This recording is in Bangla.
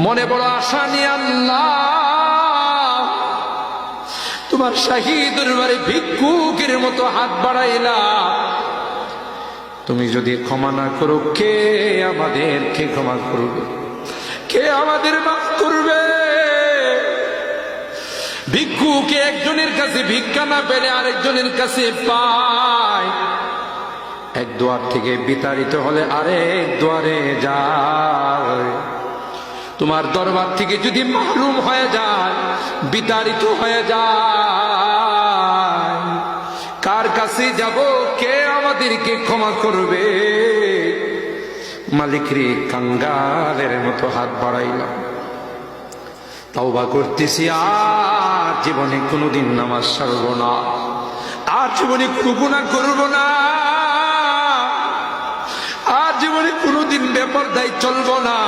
মনে বড় আশা নিয়ে আল্লাহ তোমার শাহী দরবারে ভিক্ষুকের মতো হাত বাড়াইলা। তুমি যদি ক্ষমা না করো, কে আমাদেরকে ক্ষমা করবে? কে আমাদের মাফ করবে? ভিক্ষুকে একজনের কাছে ভিক্ষা না পেলে আরেকজনের কাছে পায়। এক দুয়ার থেকে বিতাড়িত হলে আরেক দুয়ারে যায়। তোমার দরবার থেকে যদি মাহরুম হয়ে যায়, বিতাড়িত হয়ে যায়, কার কাছে যাব? কে আমাদেরকে ক্ষমা করবে? মালিক রে, কাঙ্গালের মতো হাত বাড়াইলাম, তওবা করতেছি, আর জীবনে কোনোদিন নামাজ ছাড়ব না, আর জীবনে কোনো গুনাহ করব না, আর জীবনে কোনোদিন বেপরদায় চলব না।